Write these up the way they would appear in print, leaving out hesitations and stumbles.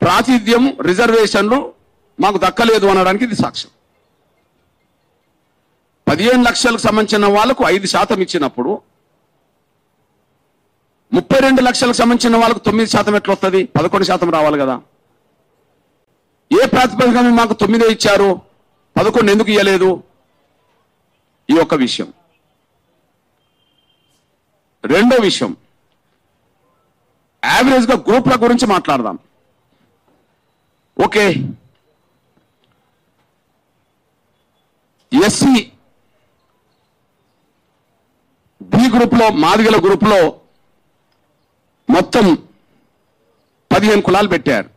ప్రాతినిధ్యం రిజర్వేషన్లు మాకు దక్కలేదు అనడానికి ఇది సాక్ష్యం. 15 లక్షలకు సంబంధించిన వాళ్ళకు 5% ఇచ్చినప్పుడు 32 లక్షలకు సంబంధించిన వాళ్ళకు 9% ఎట్లా వస్తుంది? 11% రావాలి కదా. ఏ ప్రాతిపదికన మాకు 9 ఇచ్చారు, 11 ఎందుకు ఇవ్వలేదు? ఈ ఒక్క విషయం. రెండో విషయం, యావరేజ్ గా గ్రూప్ల గురించి మాట్లాడదాం. ఓకే, ఎస్సీ బి గ్రూప్ లో, మాదిగల గ్రూప్ లో మొత్తం 15 కులాలు పెట్టారు.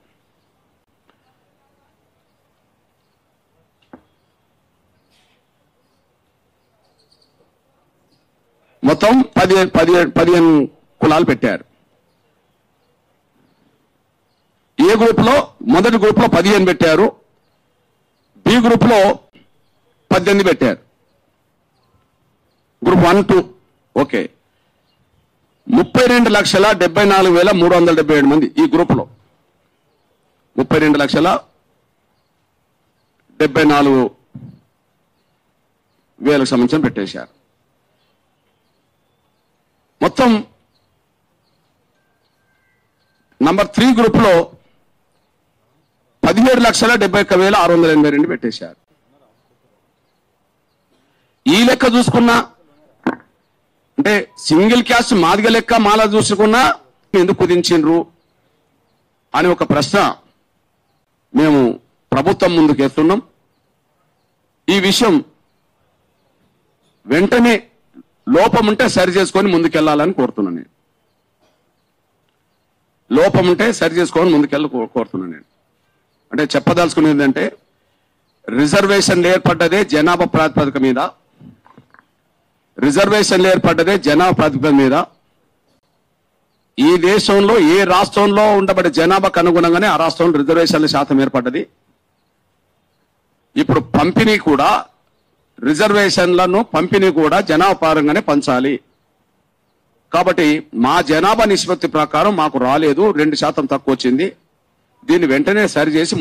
మొత్తం 15 కులాలు పెట్టారు. ఏ గ్రూప్ లో? మొదటి గ్రూప్ లో 15 పెట్టారు, బి గ్రూప్ లో 18 పెట్టారు. గ్రూప్ 1, 2. ఓకే, 32,74,377 మంది ఈ గ్రూప్ లో. 32,74,000 సంబంధించిన పెట్టేశారు. మొత్తం నంబర్ 3 గ్రూప్ లో 17,71,682 పెట్టేశారు. ఈ లెక్క చూసుకున్నా, అంటే సింగిల్ క్యాస్ట్ మాదిగ లెక్క మాల చూసుకున్నా ఎందుకు కుదించిండ్రు అని ఒక ప్రశ్న మేము ప్రభుత్వం ముందుకు ఎత్తున్నాం. ఈ విషయం వెంటనే లోపం ఉంటే సరి చేసుకొని ముందుకెళ్లాలని కోరుతున్నాను నేను. లోపం ఉంటే సరి చేసుకొని కోరుతున్నాను నేను. అంటే చెప్పదలుచుకునేది ఏంటంటే, రిజర్వేషన్లు ఏర్పడ్డదే జనాభా ప్రాతిపదిక మీద. రిజర్వేషన్లు ఏర్పడ్డదే జనాభా ప్రాతిపదిక మీద. ఈ దేశంలో ఏ రాష్ట్రంలో ఉండబడే జనాభాకు అనుగుణంగానే ఆ రాష్ట్రంలో రిజర్వేషన్ల శాతం ఏర్పడ్డది. ఇప్పుడు పంపిణీ కూడా, రిజర్వేషన్లను పంపిణీ కూడా జనాభా పరంగానే పంచాలి. కాబట్టి మా జనాభా నిష్పత్తి ప్రకారం మాకు రాలేదు, 2% తక్కువ వచ్చింది. దీన్ని వెంటనే సరిచేసి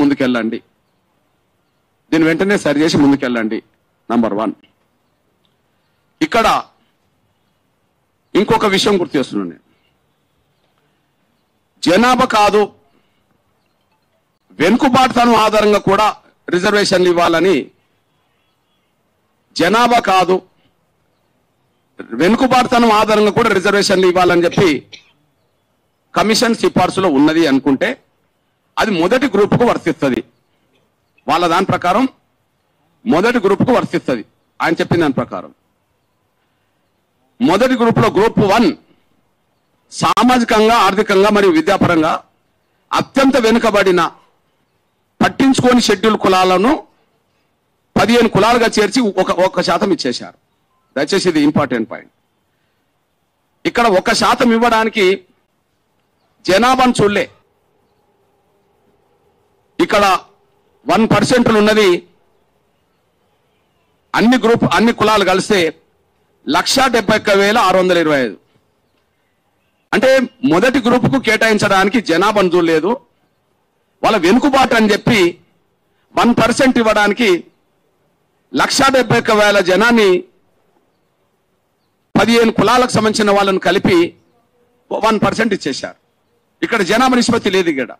ముందుకెళ్ళండి. నంబర్ 1. ఇక్కడ ఇంకొక విషయం గుర్తు చేస్తున్నాను నేను. జనాభా కాదు, వెనుకబాటుతనం ఆధారంగా కూడా రిజర్వేషన్లు ఇవ్వాలని, జనాభా కాదు వెనుకబాటుతనం ఆధారంగా కూడా రిజర్వేషన్లు ఇవ్వాలని చెప్పి కమిషన్ సిఫార్సులో ఉన్నది అనుకుంటే అది మొదటి గ్రూపుకు వర్తిస్తుంది. వాళ్ళ దాని ప్రకారం మొదటి గ్రూపుకు వర్తిస్తుంది. ఆయన చెప్పిన దాని ప్రకారం మొదటి గ్రూపులో గ్రూప్ 1 సామాజికంగా, ఆర్థికంగా మరియు విద్యాపరంగా అత్యంత వెనుకబడిన పట్టించుకోని షెడ్యూల్ కులాలను 15 కులాలుగా చేర్చి 1% ఇచ్చేశారు. దయచేసి ఇది ఇంపార్టెంట్ పాయింట్. ఇక్కడ 1% ఇవ్వడానికి జనాభాను చూడలే. ఇక్కడ 1% ఉన్నది. అన్ని కులాలు కలిస్తే 1,71,625. అంటే మొదటి గ్రూపుకు కేటాయించడానికి జనాభాను చూడలేదు. వాళ్ళ వెనుకబాటు అని చెప్పి 1% ఇవ్వడానికి 1,71,000 జనాన్ని 15 కులాలకు సంబంధించిన వాళ్ళను కలిపి 1% ఇచ్చేశారు. ఇక్కడ జనాభా నిష్పత్తి లేదు. ఇక్కడ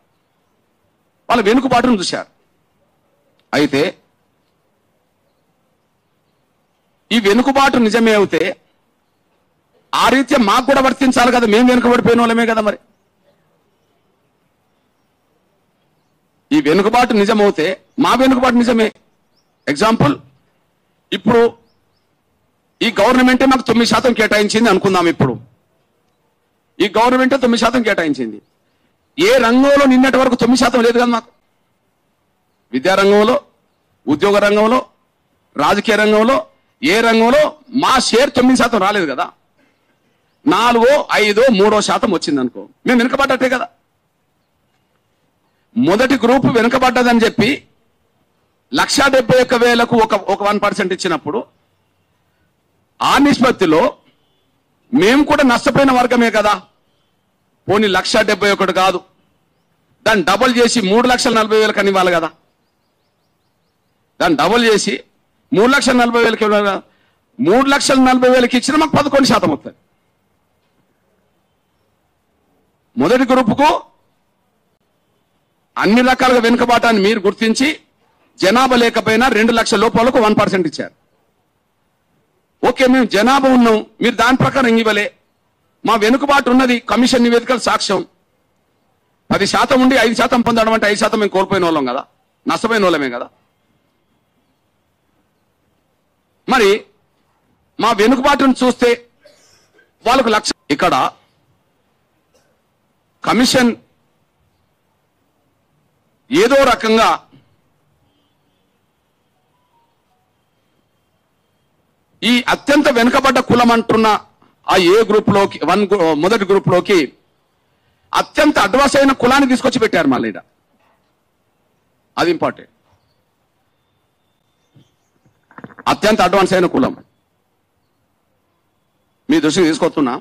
వాళ్ళ వెనుకబాటును చూశారు. అయితే ఈ వెనుకబాటు నిజమే అవుతే ఆ రీత్యా మాకు కూడా వర్తించాలి కదా. మేము వెనుకబడిపోయిన వాళ్ళమే కదా. మరి ఈ వెనుకబాటు నిజమవుతే మా వెనుకబాటు నిజమే. ఎగ్జాంపుల్, ఇప్పుడు ఈ గవర్నమెంటే మాకు 9% కేటాయించింది అనుకుందాం. ఇప్పుడు ఈ గవర్నమెంటే 9% కేటాయించింది. ఏ రంగంలో నిన్నటి వరకు 9% లేదు కదా మాకు. విద్యారంగంలో, ఉద్యోగ రంగంలో, రాజకీయ రంగంలో, ఏ రంగంలో మా షేర్ 9% రాలేదు కదా. 4, 5, 3% వచ్చింది అనుకో, మేము వెనుకబడ్డట్టే కదా. మొదటి గ్రూపు వెనుకబడ్డదని చెప్పి 1,71,000కు ఒక 1% ఇచ్చినప్పుడు ఆ నిష్పత్తిలో మేము కూడా నష్టపోయిన వర్గమే కదా. పోనీ 1,71,000 కాదు, దాన్ని డబుల్ చేసి 3,40,000 అని ఇవ్వాలి కదా. దాన్ని డబుల్ చేసి 3,40,000 ఇవ్వాలి కదా. 3,40,000 ఇచ్చినా మాకు 11% వస్తుంది. మొదటి గ్రూపుకు అన్ని రకాలుగా వెనుకబాటాన్ని మీరు గుర్తించి జనాభా లేకపోయినా 2 లక్షల లోపాలకు 1% ఇచ్చారు. ఓకే, మేము జనాభా ఉన్నాం, మీరు దాని ప్రకారం ఇవ్వలే. మా వెనుకబాటు ఉన్నది కమిషన్ నివేదికలు సాక్ష్యం. 10% ఉండి 5% పొందడం అంటే 5% మేము కోల్పోయిన వాళ్ళం కదా, నష్టపోయిన వాళ్ళమే కదా. మరి మా వెనుకబాటును చూస్తే వాళ్ళకు లక్ష. ఇక్కడ కమిషన్ ఏదో రకంగా ఈ అత్యంత వెనుకబడ్డ కులం అంటున్న ఆ ఏ గ్రూప్ లోకి మొదటి గ్రూప్ లోకి అత్యంత అడ్వాన్స్ అయిన కులాన్ని తీసుకొచ్చి పెట్టారు మళ్ళీ. అది ఇంపార్టెంట్. అత్యంత అడ్వాన్స్ అయిన కులం మీ దృష్టికి తీసుకొస్తున్నా.